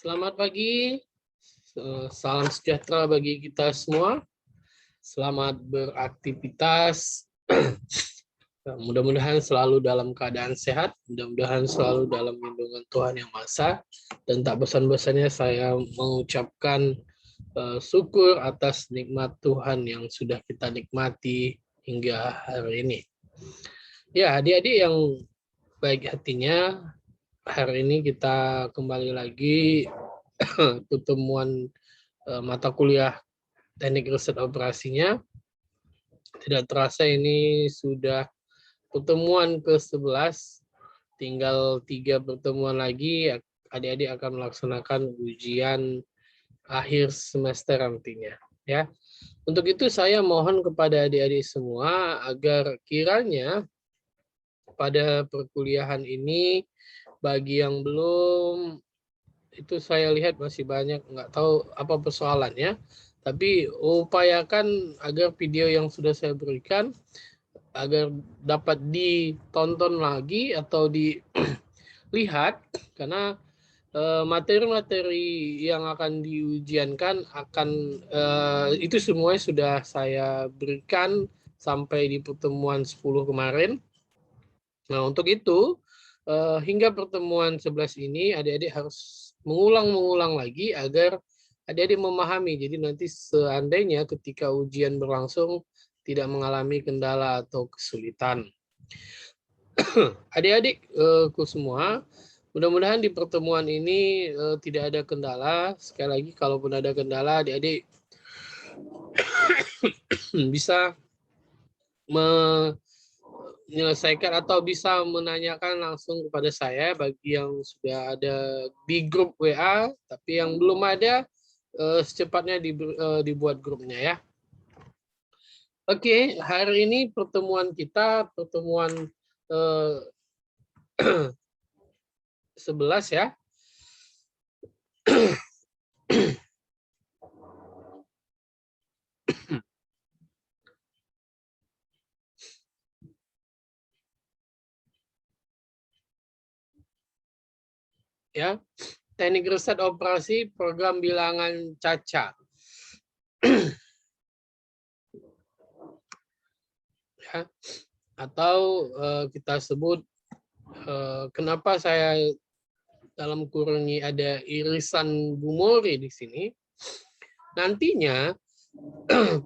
Selamat pagi, salam sejahtera bagi kita semua. Selamat beraktivitas. Mudah-mudahan selalu dalam keadaan sehat, mudah-mudahan selalu dalam lindungan Tuhan Yang Maha Esa. Dan tak bosan-bosannya saya mengucapkan syukur atas nikmat Tuhan yang sudah kita nikmati hingga hari ini. Ya, adik-adik yang baik hatinya, hari ini kita kembali lagi pertemuan mata kuliah teknik riset operasinya. Tidak terasa ini sudah pertemuan ke-11, tinggal 3 pertemuan lagi, adik-adik akan melaksanakan ujian akhir semester nantinya. Ya, untuk itu saya mohon kepada adik-adik semua agar kiranya pada perkuliahan ini bagi yang belum, itu saya lihat masih banyak nggak tahu apa persoalannya, tapi upayakan agar video yang sudah saya berikan agar dapat ditonton lagi atau dilihat, karena materi-materi yang akan diujiankan akan itu semuanya sudah saya berikan sampai di pertemuan 10 kemarin. Nah, untuk itu hingga pertemuan 11 ini adik-adik harus mengulang lagi agar adik-adik memahami. Jadi nanti seandainya ketika ujian berlangsung tidak mengalami kendala atau kesulitan. Adik-adik semua, mudah-mudahan di pertemuan ini tidak ada kendala. Sekali lagi, kalaupun ada kendala, adik-adik bisa menyelesaikan atau bisa menanyakan langsung kepada saya bagi yang sudah ada di grup WA, tapi yang belum ada secepatnya dibuat grupnya ya. Oke, hari ini pertemuan kita pertemuan 11 ya. Ya, teknik riset operasi program bilangan Caca. Ya, atau kita sebut kenapa saya dalam kurung ini ada irisan Gumori di sini. Nantinya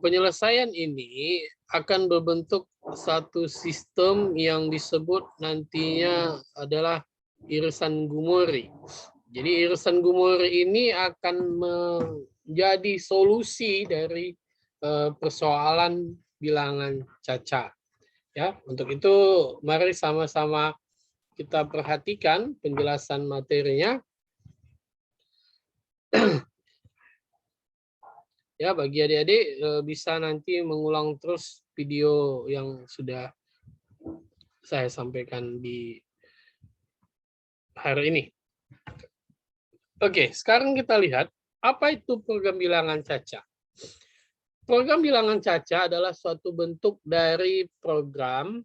penyelesaian ini akan berbentuk satu sistem yang disebut nantinya adalah irisan Gumori. Jadi irisan Gumori ini akan menjadi solusi dari persoalan bilangan Caca. Ya, untuk itu mari sama-sama kita perhatikan penjelasan materinya. Ya, bagi adik-adik bisa nanti mengulang terus video yang sudah saya sampaikan di hari ini. Oke, sekarang kita lihat apa itu program bilangan Caca. Program bilangan Caca adalah suatu bentuk dari program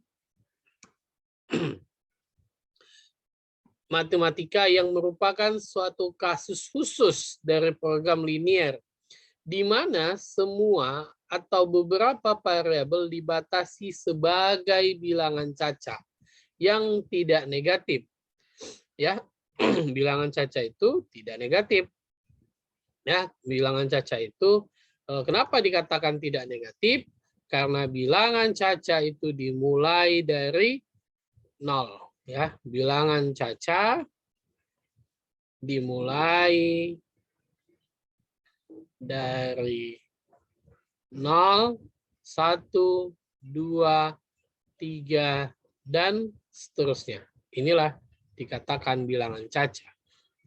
matematika yang merupakan suatu kasus khusus dari program linier, di mana semua atau beberapa variabel dibatasi sebagai bilangan Caca yang tidak negatif. Ya, bilangan Caca itu tidak negatif. Ya, bilangan Caca itu kenapa dikatakan tidak negatif? Karena bilangan Caca itu dimulai dari 0. Ya, bilangan Caca dimulai dari 0, 1, 2, 3, dan seterusnya. Inilah dikatakan bilangan Caca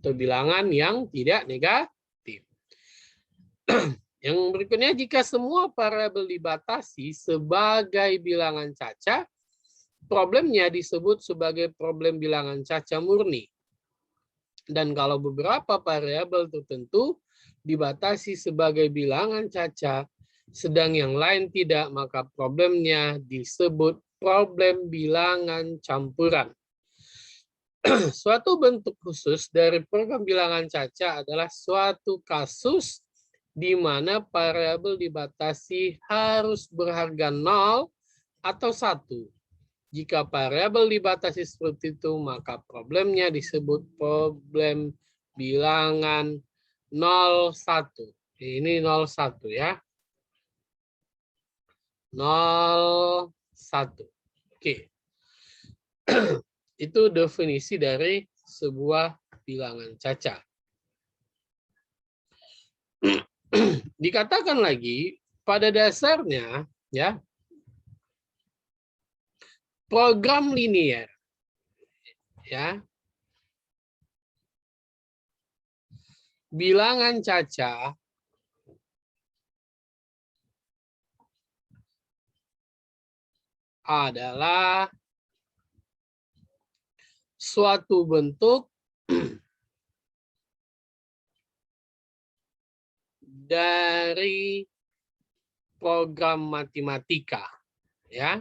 atau bilangan yang tidak negatif. Yang berikutnya, jika semua variabel dibatasi sebagai bilangan Caca, problemnya disebut sebagai problem bilangan Caca murni. Dan kalau beberapa variabel tertentu dibatasi sebagai bilangan Caca, sedang yang lain tidak, maka problemnya disebut problem bilangan campuran. Suatu bentuk khusus dari program bilangan Caca adalah suatu kasus di mana variabel dibatasi harus berharga 0 atau 1. Jika variabel dibatasi seperti itu, maka problemnya disebut problem bilangan 01. Ini 01 ya. 01. Oke. Itu definisi dari sebuah bilangan Caca. Dikatakan lagi, pada dasarnya ya, program linier ya, bilangan Caca adalah suatu bentuk dari program matematika ya.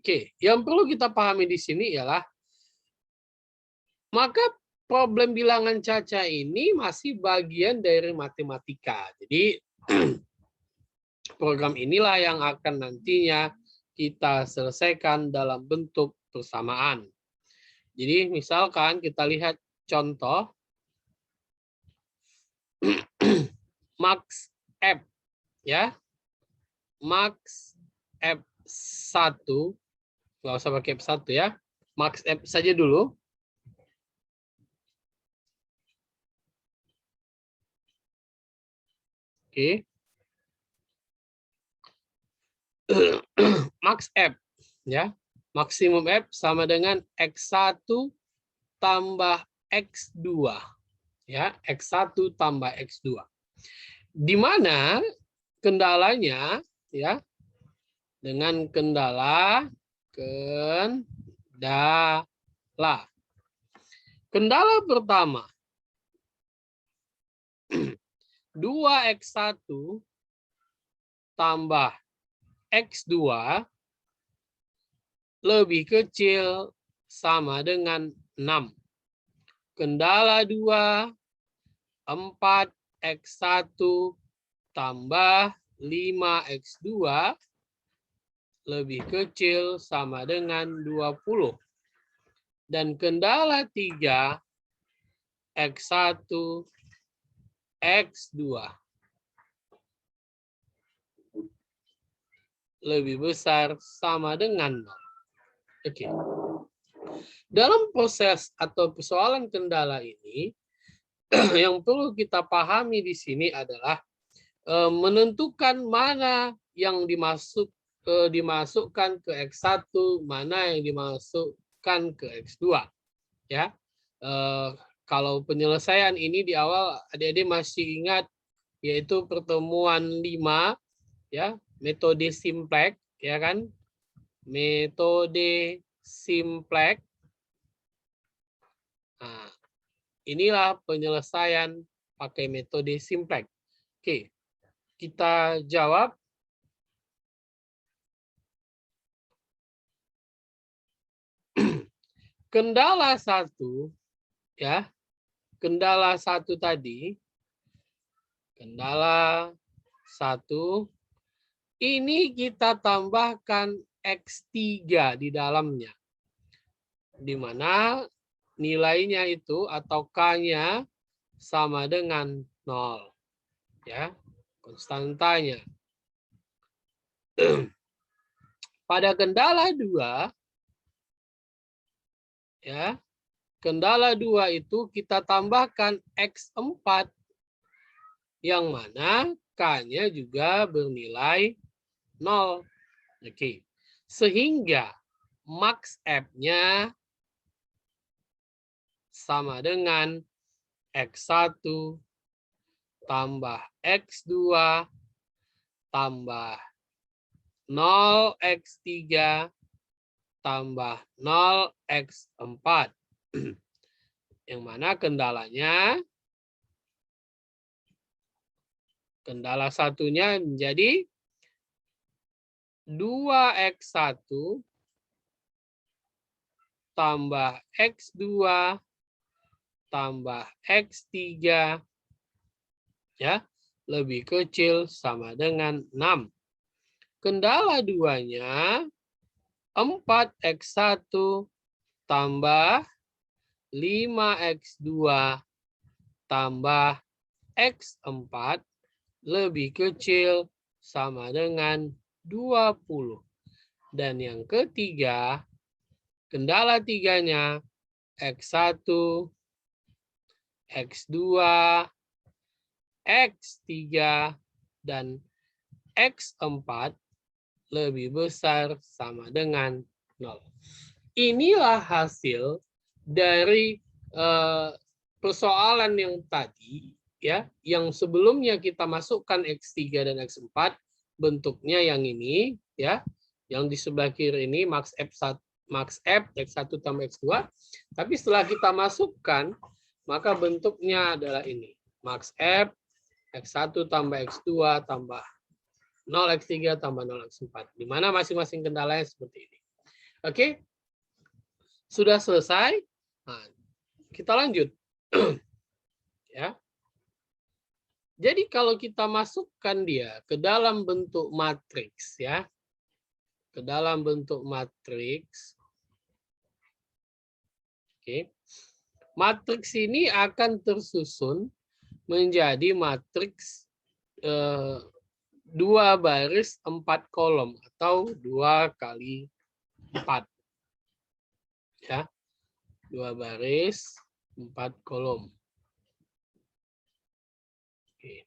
Oke, yang perlu kita pahami di sini ialah maka problem bilangan Caca ini masih bagian dari matematika. Jadi program inilah yang akan nantinya kita selesaikan dalam bentuk persamaan. Jadi misalkan kita lihat contoh max F ya. Max F1, nggak usah pakai F1 ya. Max F saja dulu. Oke. Max F ya. Maksimum F sama dengan X1 tambah X2 ya, X1 tambah X2. Di mana kendalanya ya, dengan kendala pertama 2X1 tambah X2 lebih kecil sama dengan 6. Kendala 2, 4X1 tambah 5X2 lebih kecil sama dengan 20. Dan kendala 3, X1, X2 lebih besar sama dengan 0. Oke. Dalam proses atau persoalan kendala ini, yang perlu kita pahami di sini adalah menentukan mana yang dimasukkan ke X1, mana yang dimasukkan ke X2. Ya, kalau penyelesaian ini di awal adik-adik masih ingat, yaitu pertemuan 5, ya, metode simplex, ya kan? Metode simplex. Nah, inilah penyelesaian pakai metode simplex. Oke, kita jawab. Kendala 1, ya, kendala 1 tadi, kendala 1, ini kita tambahkan X3 di dalamnya. Di mana nilainya itu atau K-nya sama dengan 0. Ya, konstantanya. Pada kendala 2, ya, kendala 2 itu kita tambahkan X4 yang mana K-nya juga bernilai 0. Oke. Sehingga max F-nya sama dengan X1 tambah X2 tambah 0X3 tambah 0X4. Yang mana kendalanya Kendala satunya menjadi 2x1 tambah x2 tambah x3 ya, lebih kecil sama dengan 6. Kendala duanya 4x1 tambah 5x2 tambah x4 lebih kecil sama dengan 20. Dan yang ketiga, kendala tiganya x1, x2, x3, dan x4 lebih besar sama dengan 0. Inilah hasil dari persoalan yang tadi, ya, yang sebelumnya kita masukkan x3 dan x4 bentuknya yang ini, ya, yang di sebelah kiri ini max f1 max f x1 tambah x2, tapi setelah kita masukkan maka bentuknya adalah ini, max f x1 tambah x2 tambah 0x3 tambah 0x4, di mana masing-masing kendalanya seperti ini. Oke, sudah selesai. Nah, kita lanjut. Ya. Jadi kalau kita masukkan dia ke dalam bentuk matriks, ya, ke dalam bentuk matriks, oke, matriks ini akan tersusun menjadi matriks 2 baris 4 kolom atau 2 kali 4. Ya. 2 baris 4 kolom. Oke.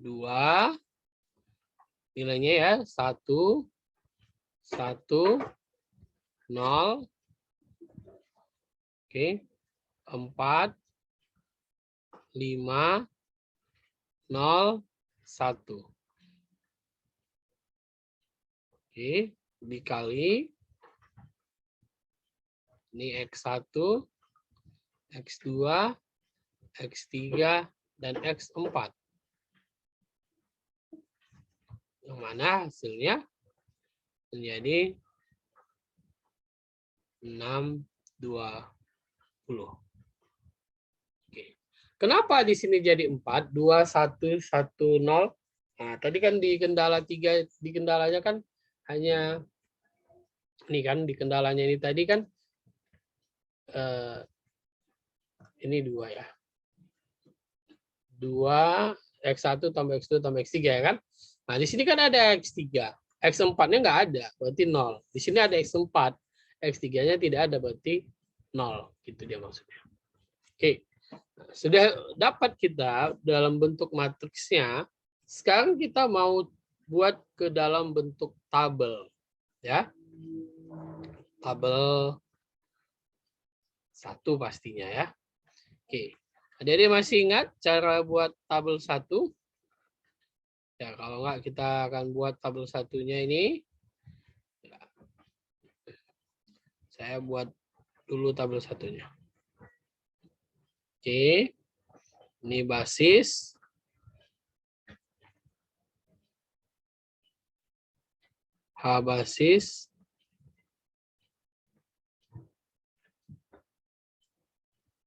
Dua nilainya ya 1 1 0. Oke. 4 5 0 1. Oke, dikali ini x1, x2, x3, dan x4. Yang mana hasilnya menjadi 6, 20. Oke. Kenapa di sini jadi 4, 2, 1, 1, 0? Nah, tadi kan di kendala 3, di kendalanya kan hanya ini kan, di kendalanya ini tadi kan ini 2 ya. 2 x1 tambah x2 tambah x3 ya kan. Nah, di sini kan ada x3. X4-nya nggak ada, berarti 0. Di sini ada x4. X3-nya tidak ada, berarti 0. Gitu dia maksudnya. Oke. Nah, sudah dapat kita dalam bentuk matriksnya. Sekarang kita mau buat ke dalam bentuk tabel. Ya. Tabel 1 pastinya ya. Oke. Adik-adik masih ingat cara buat tabel 1? Ya, kalau enggak kita akan buat tabel satunya ini. Ya. Saya buat dulu tabel satunya. Oke. Ini basis. H basis.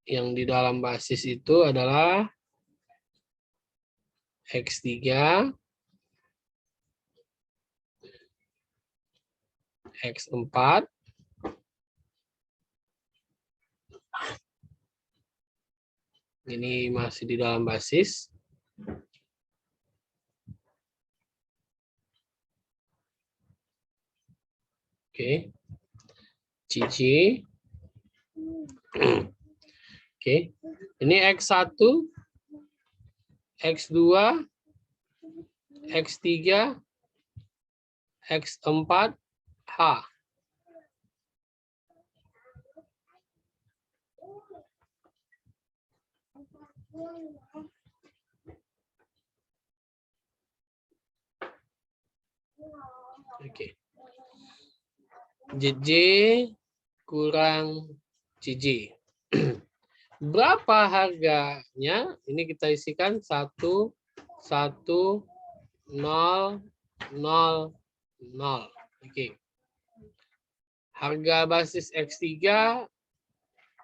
Yang di dalam basis itu adalah X3, X4, ini masih di dalam basis. Oke. CC. Oke. Ini X1, X2, X3, X4, H. Oke. JJ kurang JJ. Berapa harganya? Ini kita isikan 1, 1, 0, 0, 0. Oke. Harga basis X3,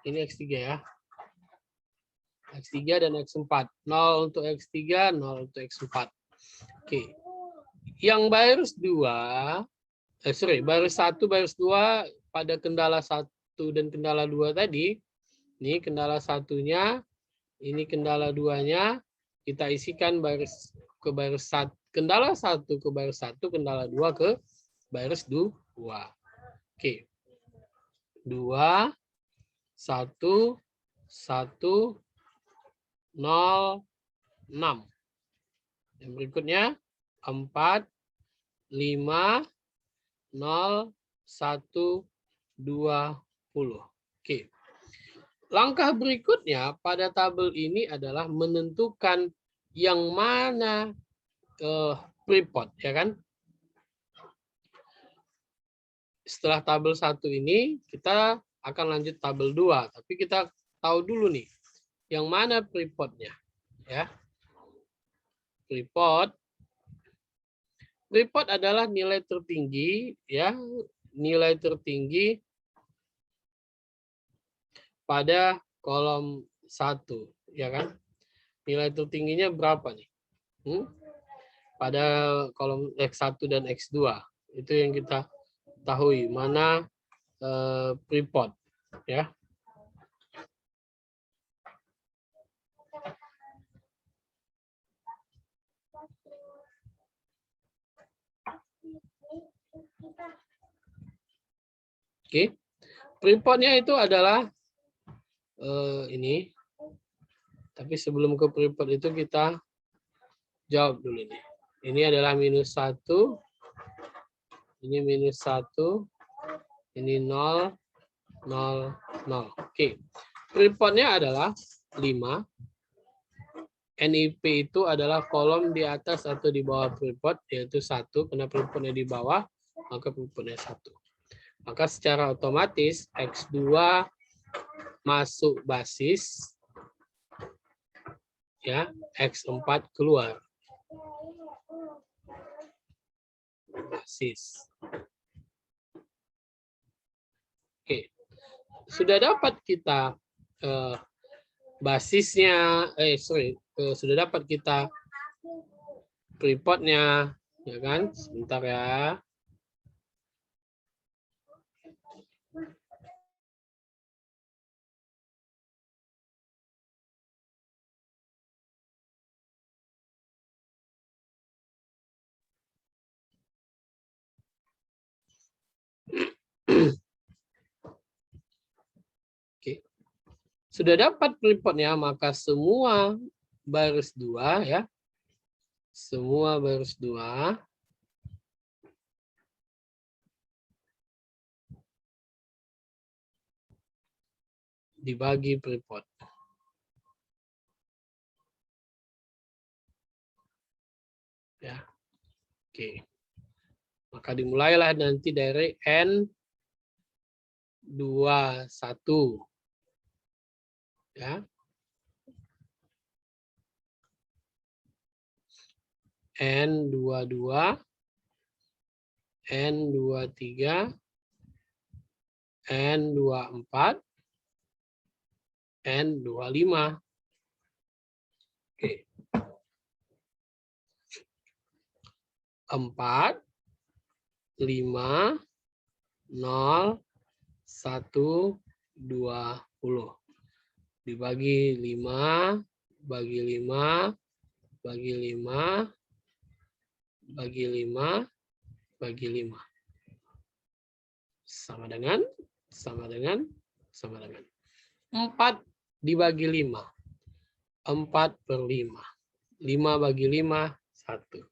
ini X3 ya. X3 dan X4. 0 untuk X3, 0 untuk X4. Oke. Yang baris 2, baris 1, baris 2 pada kendala 1 dan kendala 2 tadi, ini kendala satunya, ini kendala 2-nya, kita isikan baris ke baris 1, kendala 1 ke baris 1, kendala 2 ke baris 2. Oke. 2, 1, 1, 0, 6. Yang berikutnya 4, 5, 0, 1, 20. Oke. Langkah berikutnya pada tabel ini adalah menentukan yang mana freeport, ya kan? Setelah tabel 1 ini, kita akan lanjut tabel 2. Tapi kita tahu dulu nih, yang mana freeportnya. Ya. Freeport adalah nilai tertinggi, ya, nilai tertinggi pada kolom 1, ya kan? Nilai tertingginya berapa nih? Pada kolom X1 dan X2. Itu yang kita tahu mana freeport, ya. Oke. Freeportnya itu adalah ini. Tapi sebelum ke freeport itu kita jawab dulu nih. Ini adalah -1. Ini -1. Ini 0, 0, 0. Oke. Freeportnya adalah 5. NIP itu adalah kolom di atas atau di bawah freeport, yaitu 1. Karena freeportnya di bawah, maka freeportnya 1. Maka secara otomatis X2 masuk basis, ya, X4 keluar basis. Oke, sudah dapat kita basisnya, sudah dapat kita freeportnya, ya kan? Sebentar ya. Oke. Sudah dapat freeportnya, maka semua baris 2, ya. Semua baris 2 dibagi freeport. Ya. Oke. Maka dimulailah nanti dari N21. Ya. N22, N23, N24, N25. Oke. 4, 5, 0, 1, 20. Dibagi 5, bagi 5, bagi 5, bagi 5, bagi 5. Sama dengan 4 dibagi 5. 4/5. 5 bagi 5, 1.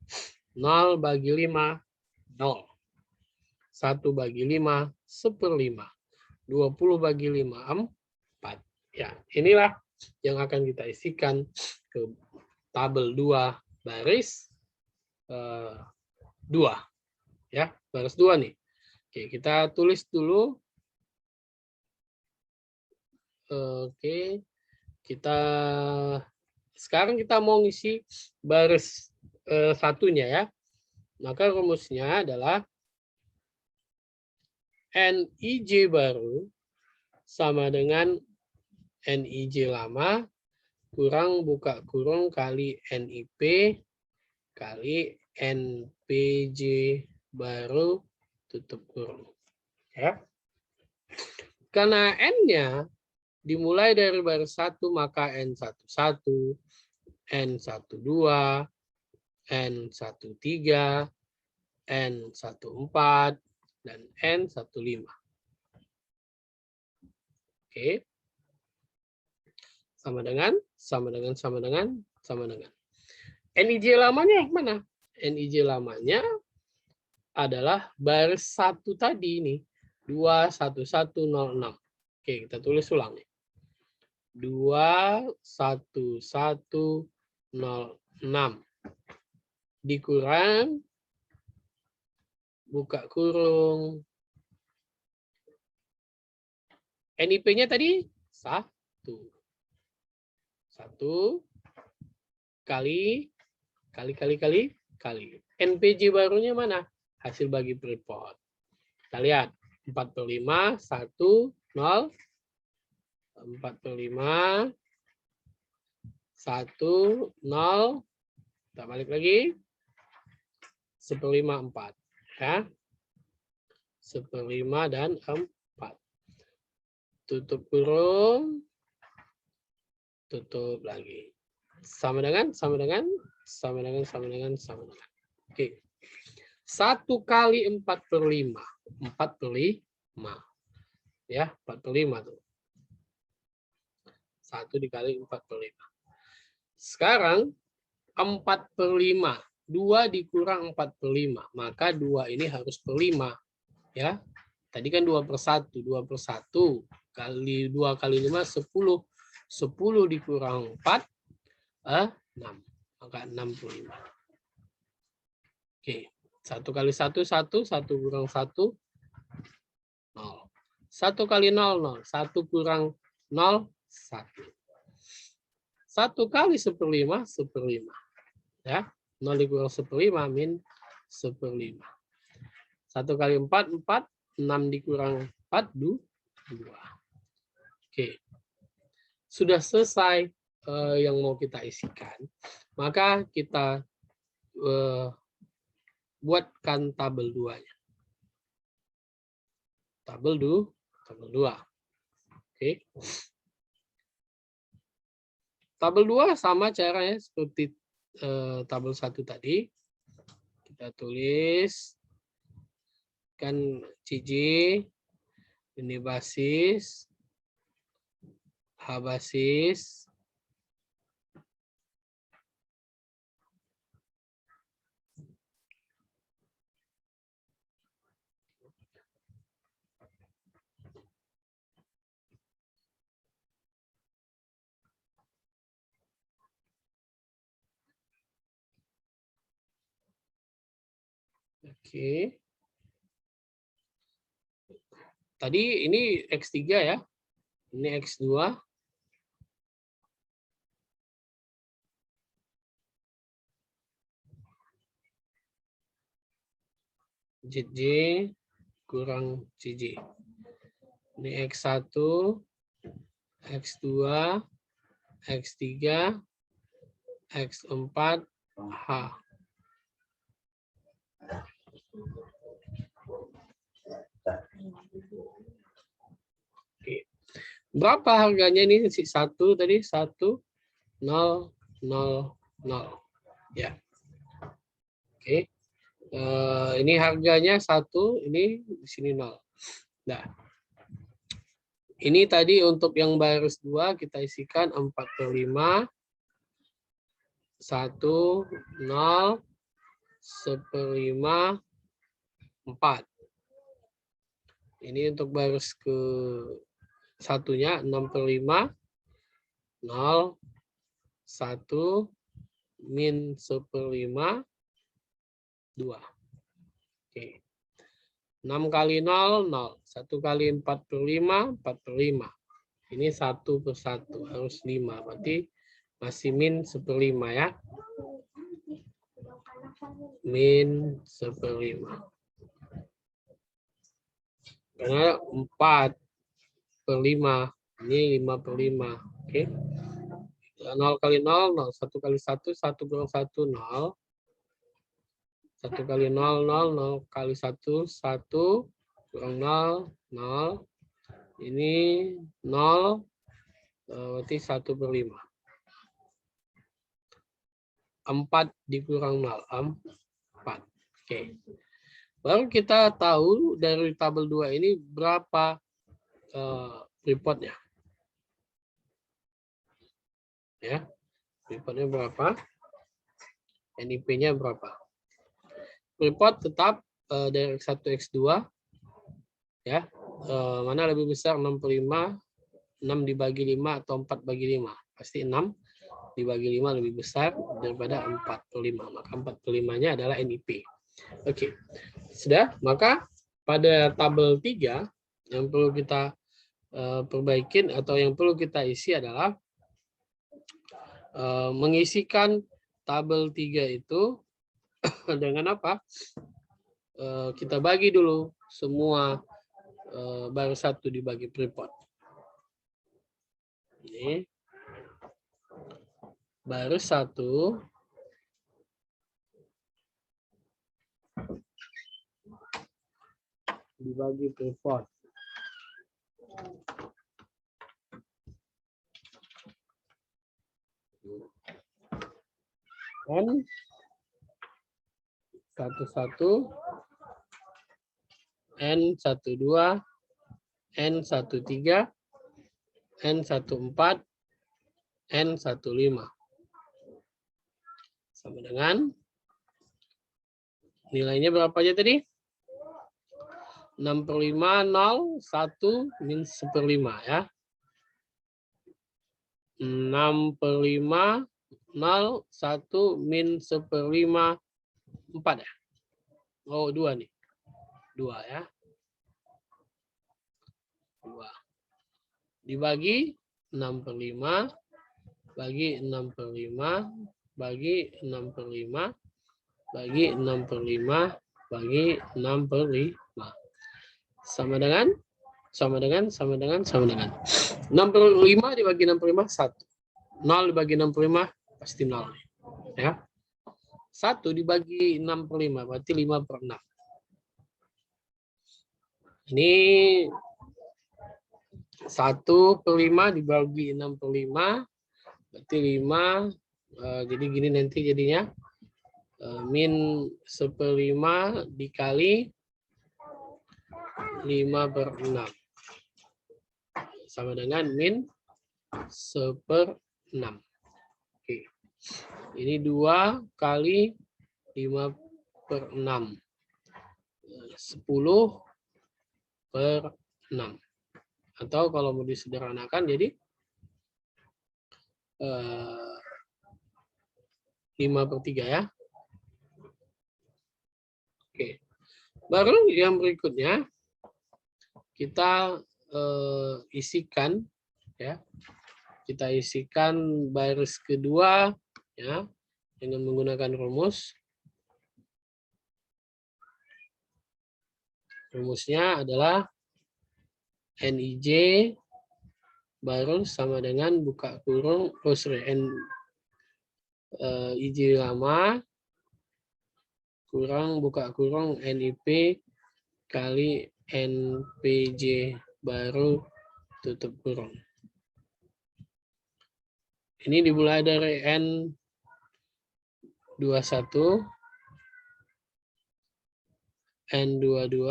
0 bagi 5, 0. 1 bagi 5, 1/5. 20 bagi 5, 4. Ya, inilah yang akan kita isikan ke tabel 2 baris 2. Ya, baris 2 nih. Oke, kita tulis dulu. Oke. Sekarang kita mau ngisi baris satunya ya. Maka rumusnya adalah NIJ baru sama dengan NIJ lama kurang buka kurung kali NIP kali NPJ baru tutup kurung. Ya. Karena N-nya dimulai dari baris 1, maka N11, N12, N13, N14, dan N15. Oke. Sama dengan. NIJ lamanya yang mana? NIJ lamanya adalah baris 1 tadi ini. 21106. Oke, kita tulis ulang nih. 21106 dikurang buka kurung NIP-nya tadi 1 kali NPJ barunya mana? Hasil bagi freeport. Kita lihat 45 1 0 45 1 0. Kita balik lagi 1/5 4 ya. 1/5 dan 4. Tutup kurung, tutup lagi. Sama dengan. Oke. 1 kali 4/5. 4/5. Ya, 4/5 tuh. 1 dikali 4/5. Sekarang 4/5. 2 dikurang 4/5. Maka 2 ini harus per 5. Ya. Tadi kan 2/1. 2/1 kali 2 kali 5 10. 10 dikurang 4 6. Maka 65. Oke. 1 kali 1 1. 1 kurang 1 0. 1 kali 0 0. 1 kurang 0 1. 1 kali 1/5 1/5. Ya. 0 dikurang 1/5 min 1/5. 1 kali 4 4. 6 dikurang 4 2. Oke. Sudah selesai yang mau kita isikan. Maka kita buatkan tabel 2-nya. Tabel 2. Oke. Tabel 2 sama caranya seperti tabel 1 tadi. Kita tulis kan CJ, ini basis, H basis, oke. Tadi ini X3 ya. Ini X2. JJ kurang CJ. Ini X1, X2, X3, X4, H. Oke. Berapa harganya ini si 1 tadi? 1 0 0 0. Ya. Oke. Ini harganya 1, ini di sini 0. Nah. Ini tadi untuk yang baris 2 kita isikan 4/5 1 0 1/5 4. Ini untuk baris ke satunya 6/5 0 1 min 1/5 2. Oke. 6 kali 0 0. 1 kali 4/5 4/5. Ini 1/1 harus 5. Berarti masih min 1/5 ya. Min 1/5. Karena 4/5. Ini 5/5. Oke. 0 kali 0, 0. 1 kali 1, 1 kurang 1, 0. 1 kali 0, 0. 0 kali 1, 1. Kurang 0, 0. Ini 0. Berarti 1/5. 4 dikurang 0. 4. Oke. Baru kita tahu dari tabel 2 ini berapa reportnya. Ya, reportnya berapa? NIP-nya berapa? Report tetap dari X1 X2 ya. Mana lebih besar 65, 6 dibagi 5 atau 4 bagi 5? Pasti 6 dibagi 5 lebih besar daripada 4/5. Maka 4/5-nya adalah NIP. Oke. Sudah, maka pada tabel 3 yang perlu kita perbaikin atau yang perlu kita isi adalah mengisikan tabel 3 itu dengan apa? Kita bagi dulu semua baru 1 dibagi report. Ini baru 1 dibagi report. N 11, N12, N13, N14, N15. Sama dengan nilainya berapa aja tadi? 6/5, 0, 1, min 1/5 ya. 6/5, 0, 1, min 1/5, 4 ya. Oh, 2 nih. 2 ya. 2. Dibagi 6/5, bagi 6/5, bagi 6/5, bagi 6/5, bagi 6/5. Sama dengan 6/5 dibagi 6/5, 1. 0 dibagi 6/5, pasti 0. Ya. 1 dibagi 6/5, berarti 5/6. Ini 1/5 dibagi 6/5, berarti 5. Jadi gini nanti jadinya. Min 1/5 dikali 5/6. Sama dengan min 1/6. Oke. Ini 2 kali 5/6. 10/6. Atau kalau mau disederhanakan jadi 5/3 ya. Oke. Baru yang berikutnya kita isikan ya. Kita isikan baris kedua ya dengan menggunakan rumus. Rumusnya adalah NIJ baru sama dengan buka kurung IJ lama kurang buka kurung NIP kali NPJ baru tutup kurung. Ini dimulai dari N21, N22,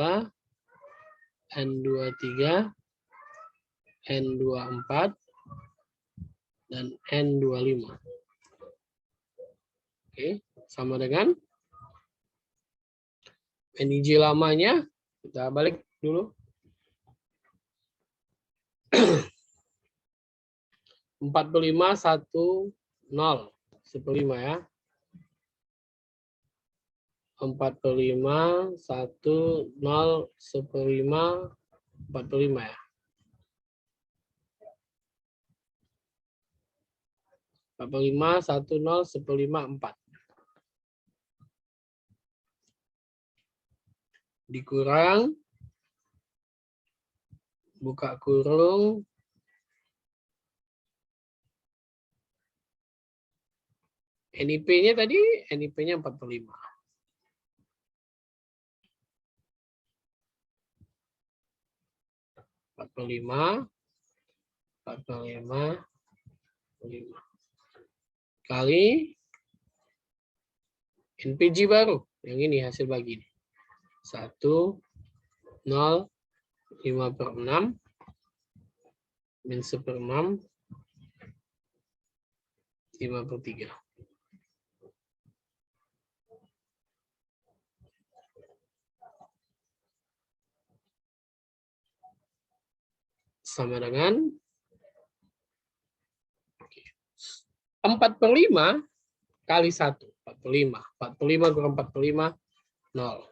N23, N24, dan N25. Oke, sama dengan NIJ lamanya. Kita balik dulu. 4/5, 1, 0. 1/5 ya. 4/5, 1, 0, 1/5, 4/5 ya. 45, 10, 15, 4. Dikurang, buka kurung, NIP-nya tadi, NIP-nya 45. Kali NPG baru. Yang ini hasil bagi. 1, 0, 5/6. Min 1/6. 5/3. Sama dengan 4/5 kali 1. 45. 45 kurang 45, 0.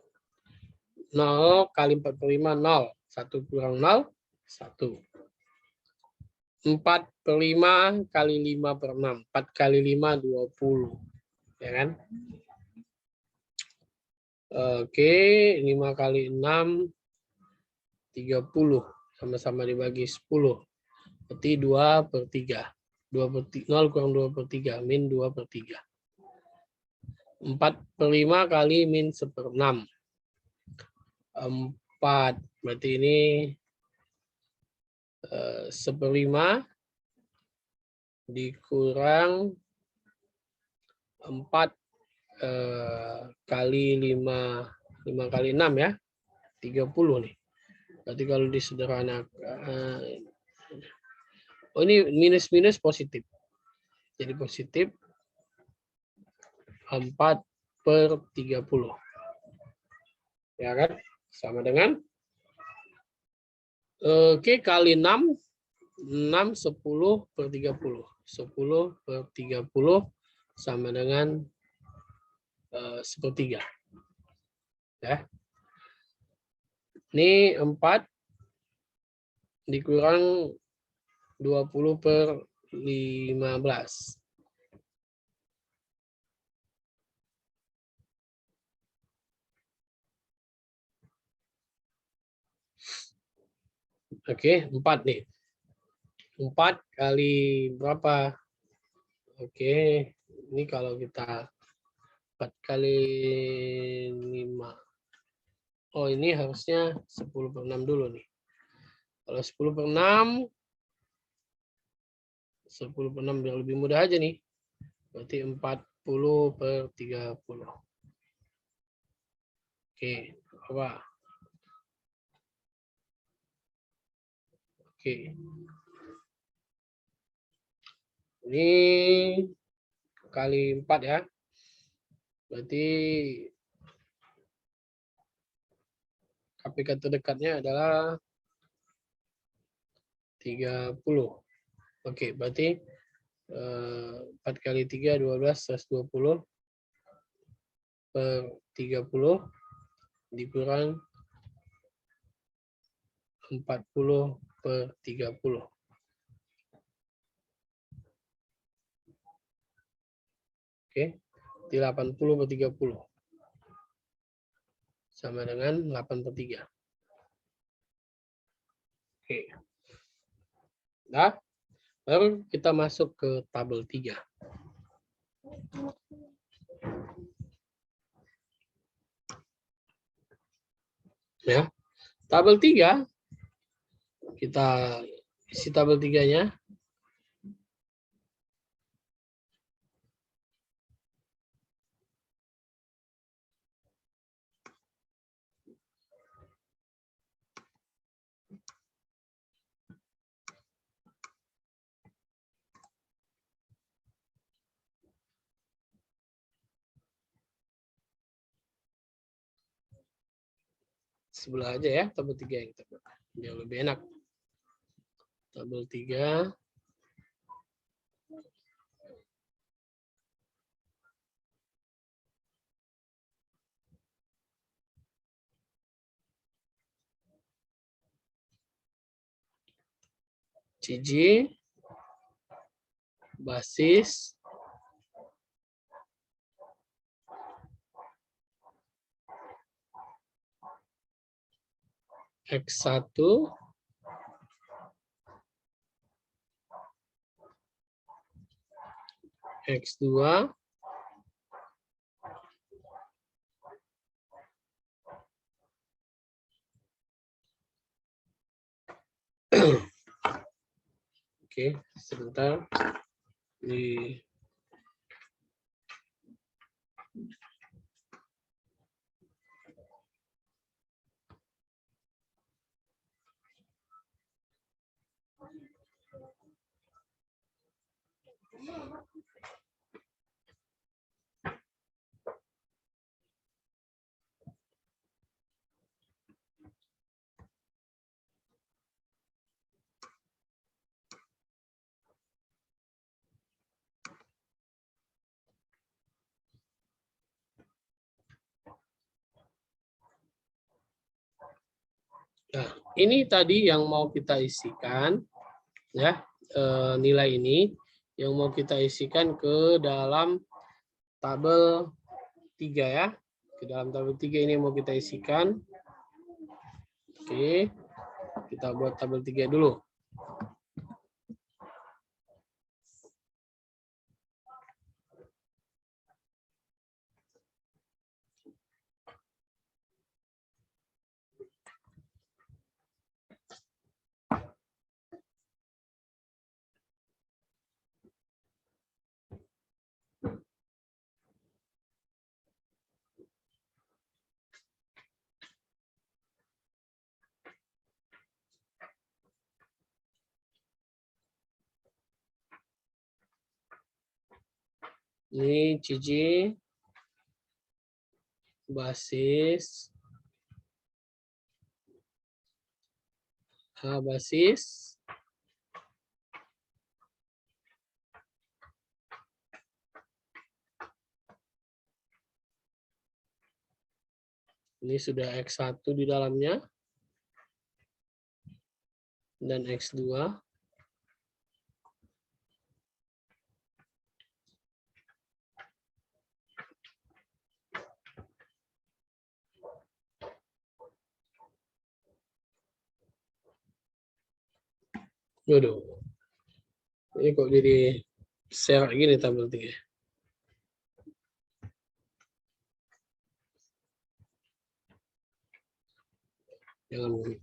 0 kali 45, 0. 1 kurang 0, 1. 4/5 kali 5/6. 4 kali 5, 20. Ya kan? Oke, 5 kali 6, 30. Sama-sama dibagi 10. Berarti 2/3. 0 kurang 2/3. Min 2/3. 4/5 kali min 1/6. 4. Berarti ini 1/5 dikurang 4 kali 5. 5 kali 6 ya. 30 nih. Berarti kalau disederhanakan. Oh, ini minus-minus positif. Jadi positif 4/30. Ya kan? Sama dengan oke, kali 6. 6, 10/30. 10/30 sama dengan 1/3. Ya. Ini 4 dikurang 20/15. Oke, 4 nih. 4 kali berapa? Oke, ini kalau kita 4 kali 5. Oh, ini harusnya 10/6 dulu nih. Kalau 10/6, 10/6 biar lebih mudah aja nih. Berarti 40/30. Oke, apa? Oke. Ini kali 4 ya. Berarti KPK terdekatnya adalah 30. Oke, berarti 4 kali 3, 12, 120 per 30 dikurang 40/30. Oke, di 80/30. Sama dengan 8/3. Oke. Nah, baru kita masuk ke tabel 3. Ya. Tabel 3, kita isi tabel 3-nya. Sebelah aja ya, tabel 3 yang kita buat. Biar lebih enak. Tabel 3. CG basis X1 X2 Oke, sebentar. Ini Nah, ini tadi yang mau kita isikan, ya, nilai ini yang mau kita isikan ke dalam tabel 3 ya. Ke dalam tabel 3 ini mau kita isikan. Oke, kita buat tabel 3 dulu. Ini CJ basis H basis ini sudah X1 di dalamnya dan X2 Waduh, ini kok jadi serak gini tabel 3. Jangan.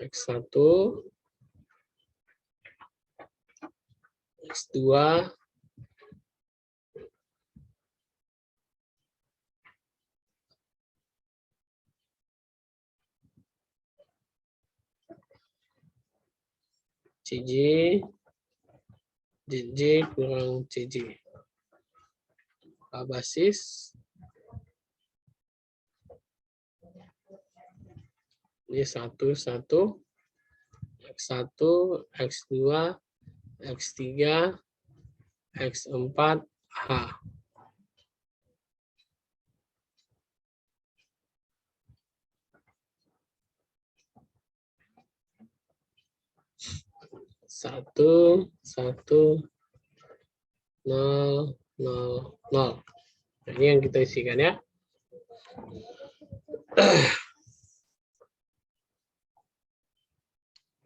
X1, X2, CJ, JJ kurang CJ. A basis. Ini 1, 1. X1, X2, X3, X4, H. Satu, 0, 0, 0. Nah, ini yang kita isikan ya.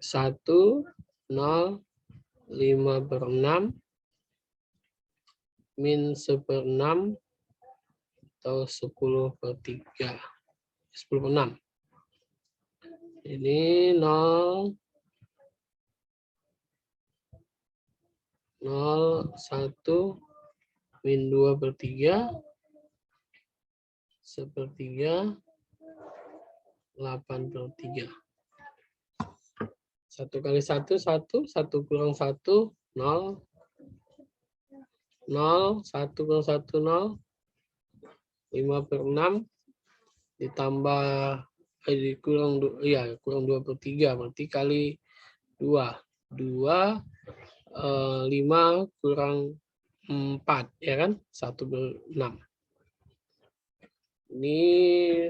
Satu, 0, 5/6, min 1/6, atau 10/3. 10/6. Ini 0, 0, 1, min 2/3, 1/3, 8/3. 1 kali 1, 1, 1 kurang 1, 0. 0, 1 kurang 1, 0. 5/6 ditambah kurang 2/3 berarti kali 2. 5 kurang 4 ya kan? 1/6. Ini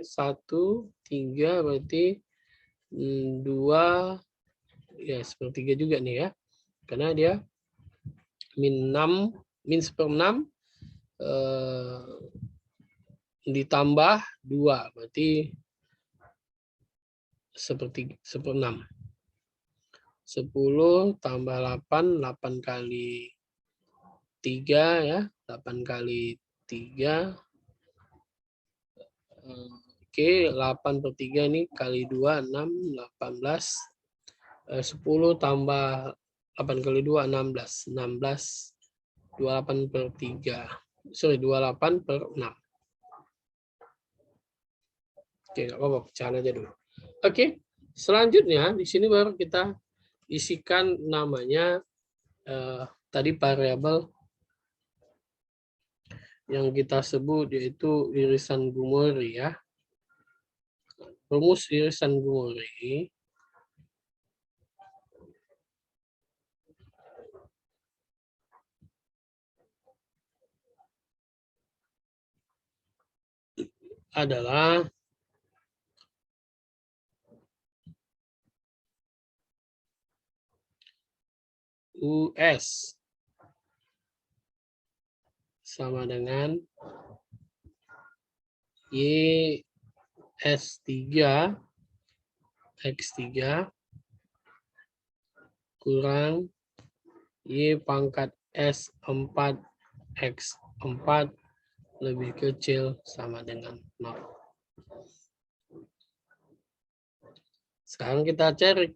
1, 3 berarti 2 ya sepertiga juga nih ya. Karena dia min 1/6 ditambah 2 berarti 1/6. 10 tambah 8, 8 kali 3 ya, 8 kali 3. Oke, 8/3 ini kali 2, 6, 18. 10 tambah 8 kali 2, 16. 16, 28/3. Sorry, 28/6. Oke, nggak apa-apa, pecahan aja dulu. Oke, selanjutnya di sini baru kita isikan namanya tadi variabel yang kita sebut yaitu irisan Gumori ya. Rumus irisan Gumori adalah US sama dengan YS3 X3 kurang Y pangkat S4 X4 lebih kecil sama dengan 0. Sekarang kita cari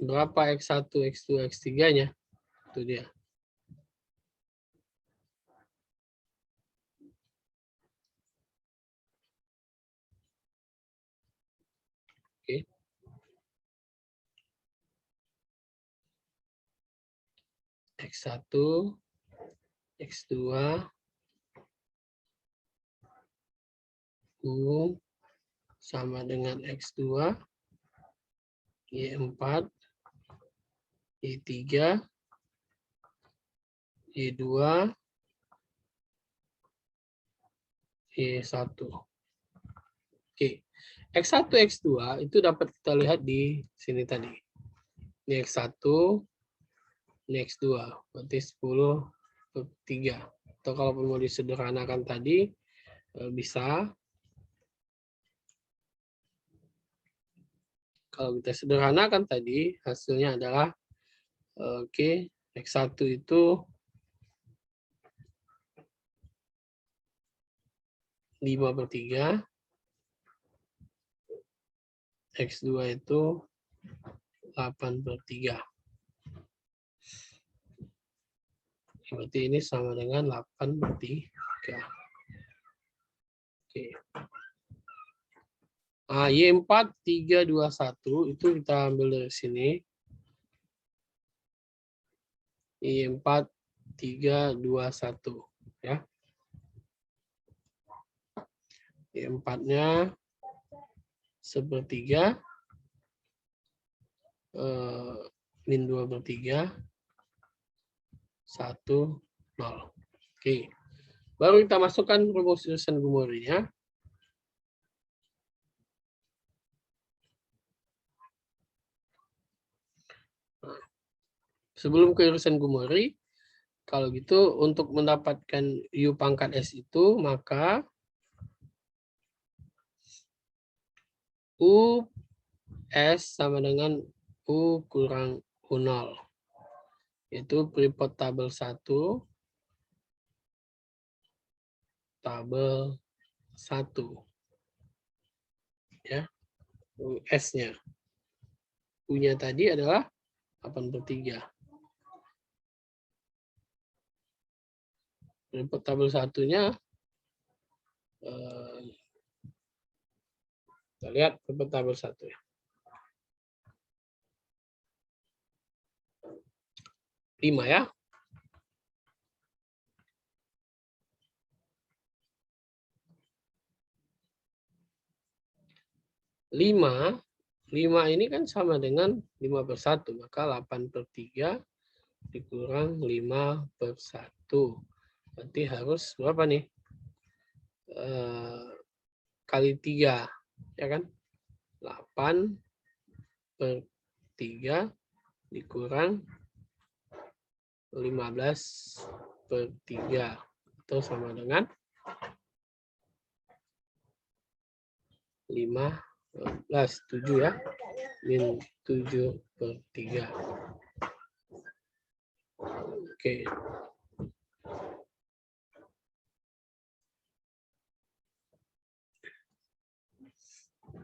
berapa X1, X2, X3-nya. Itu dia. Oke. X1, X2, U sama dengan X2, Y4, Y3, Y2, Y1. Oke. X1, X2 itu dapat kita lihat di sini tadi. Ini X1, ini X2. Berarti 10/3. Atau kalau mau disederhanakan tadi, bisa. Kalau kita sederhanakan tadi, hasilnya adalah, oke, X1 itu 5/3. X2 itu 8/3. Berarti ini sama dengan 8/3. Oke. Nah, Y4, 3, 2, 1 itu kita ambil dari sini. Y4, 3, 2, 1. Ya. Y4-nya 1/3. Min 2/3. 1, 0. Oke. Baru kita masukkan rumus irisan Gumori-nya. Sebelum ke irisan Gumori, kalau gitu untuk mendapatkan U pangkat S itu, maka U S sama dengan U kurang U0. Itu Freeport tabel 1, tabel 1. Ya, US-nya. U-nya tadi adalah 8/3. Freeport tabel 1-nya, kita lihat Freeport tabel 1 ya. 5 ya. 5 ini kan sama dengan 5/1, maka 8/3 dikurang 5/1. Berarti harus berapa nih? Kali 3, ya kan? 8/3 dikurang 15/3 atau sama dengan 7 ya, min 7/3. Oke.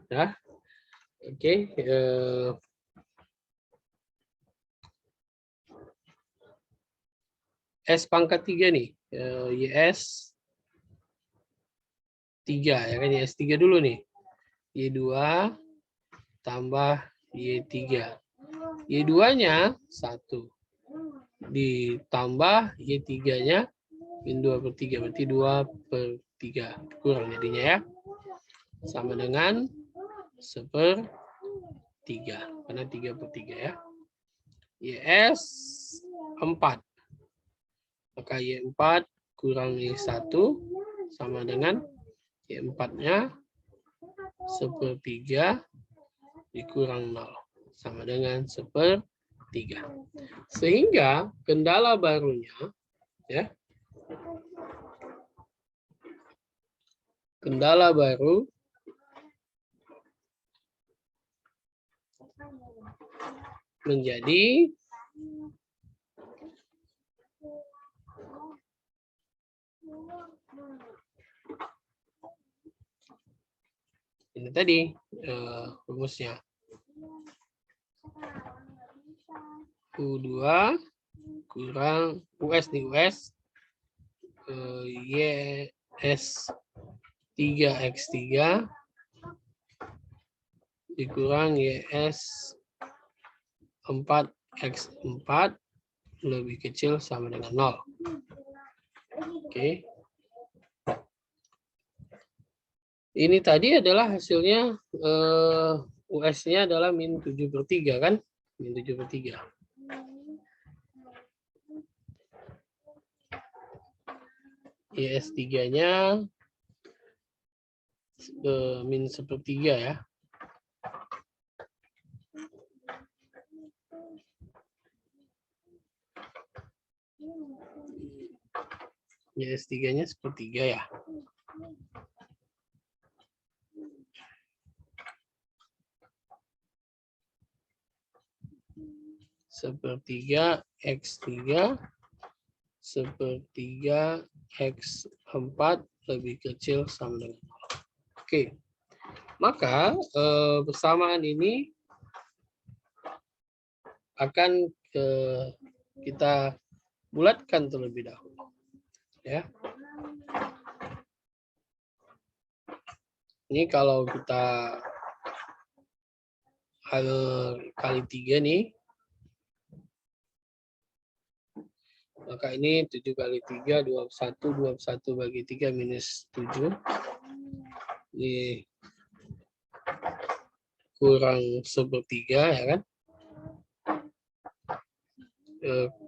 Ya. Oke. S pangkat 3 nih. YS 3 ya kan, YS 3 dulu nih. Y2 tambah Y3. Y2-nya 1. Ditambah Y3-nya min 2/3. Berarti 2/3. Kurang jadinya ya. Sama dengan 1/3. Karena 3/3 ya. YS 4. Maka Y4 kurang Y1 sama dengan Y4-nya 1/3 dikurang 0. Sama dengan 1/3. Sehingga kendala barunya, ya, kendala baru menjadi ini tadi rumusnya. U2 kurang US nih, US YS 3X3 dikurang YS 4X4 lebih kecil sama dengan 0. Oke. Ini tadi adalah hasilnya, US-nya adalah min 7/3 kan? Min 7/3. YS3-nya min 1/3 ya. YS3-nya 1/3 ya. Sepertiga X3 1/3 X4 lebih kecil sama dengan 0. Oke. Maka persamaan ini akan kita bulatkan terlebih dahulu. Ya. Ini kalau kita kali 3 nih, maka ini 7 kali 3, 21. 21 bagi 3 minus 7. Ini kurang 1/3 ya kan.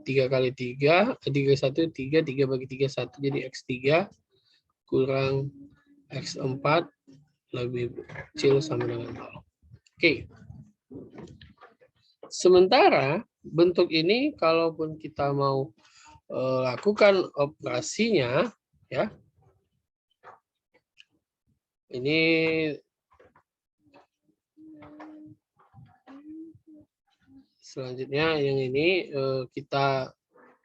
3 kali 3, 31, 3 bagi 3, 1. Jadi X3 kurang X4 lebih kecil sama dengan 0. Oke. Sementara bentuk ini kalaupun kita mau lakukan operasinya, ya, ini selanjutnya yang ini kita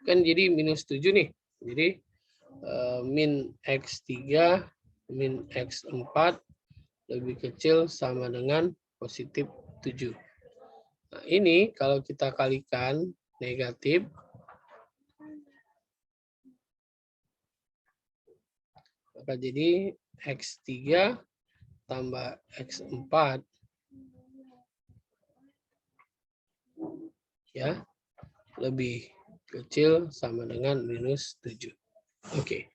kan jadi minus 7 nih, jadi min X3 min X4 lebih kecil sama dengan positif 7. Nah, ini kalau kita kalikan negatif, maka jadi X3 tambah X4 ya lebih kecil sama dengan minus 7. Oke.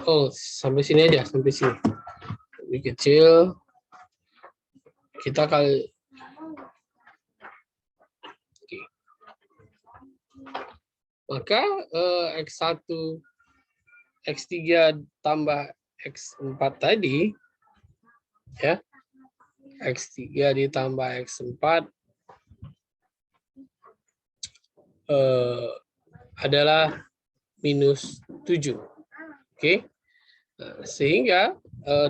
Oh, sampai sini aja, sampai sini. Lebih kecil kita kali oke. Maka X1 X3 tambah X4 tadi ya, X3 ditambah X4 adalah minus 7. Oke. Nah, sehingga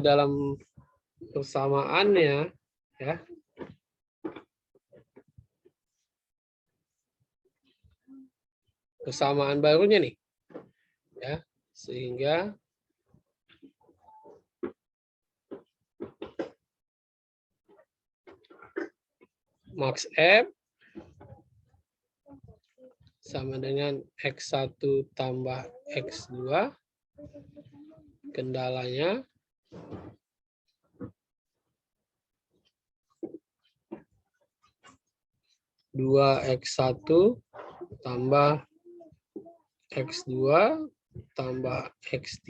dalam persamaannya ya, persamaan barunya nih ya, sehingga max F sama dengan X1 tambah X2, kendalanya dua X1 tambah X2 tambah X3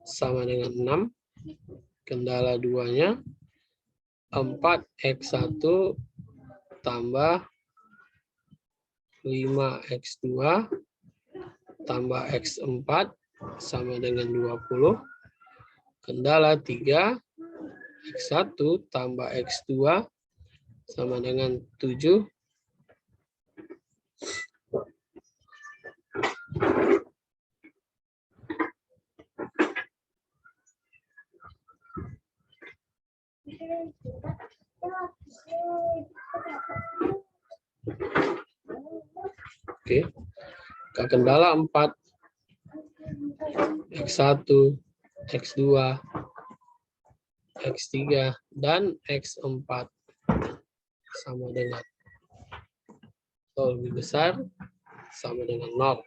sama dengan 6. Kendala duanya 4X1 tambah 5X2 tambah X4 sama dengan 20. Kendala 3, X1 tambah X2 sama dengan 7. Oke. Kendala 4, X1, X2, X3, dan X4 sama dengan 0 lebih besar sama dengan 0.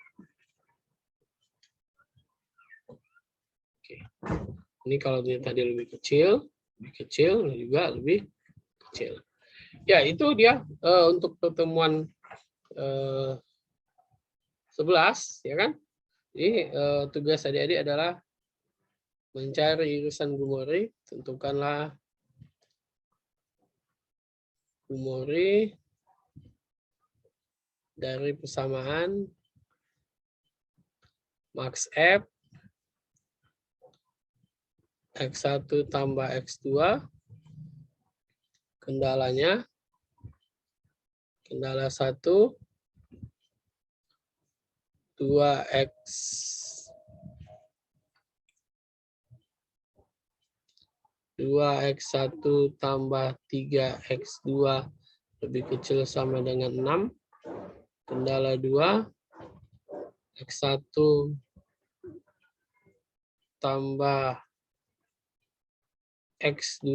Oke. Ini kalau dia tadi lebih kecil juga lebih kecil. Ya, itu dia untuk pertemuan 11 ya kan. Jadi tugas adik-adik adalah mencari irisan Gumori, tentukanlah Gumori dari persamaan max F X1 tambah X2, kendalanya kendala 1 2X 2X1 tambah 3X2 lebih kecil sama dengan 6. Kendala 2 X1 tambah X2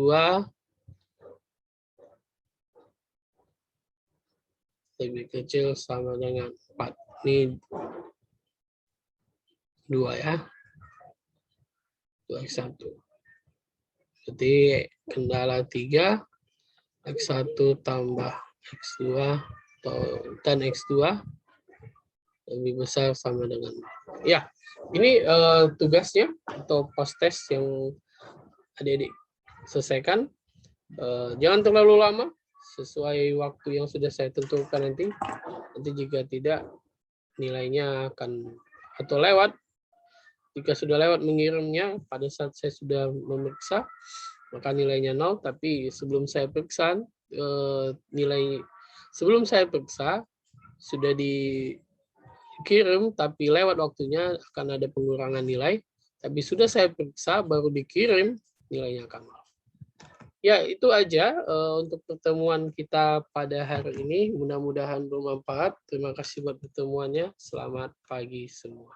lebih kecil sama dengan 4. Ini 2 ya. 2X1. Jadi kendala 3 X1 tambah X2 dan X2 lebih besar sama dengan. Ya, ini tugasnya atau post test yang adik-adik selesaikan. Jangan terlalu lama, sesuai waktu yang sudah saya tentukan nanti. Nanti jika tidak, nilainya akan atau lewat. Jika sudah lewat mengirimnya, pada saat saya sudah memeriksa, maka nilainya 0. Tapi sebelum saya periksa, sebelum saya periksa, sudah dikirim, tapi lewat waktunya akan ada pengurangan nilai. Tapi sudah saya periksa, baru dikirim, nilainya akan 0. Ya, itu aja untuk pertemuan kita pada hari ini. Mudah-mudahan bermanfaat. Terima kasih buat pertemuannya. Selamat pagi semua.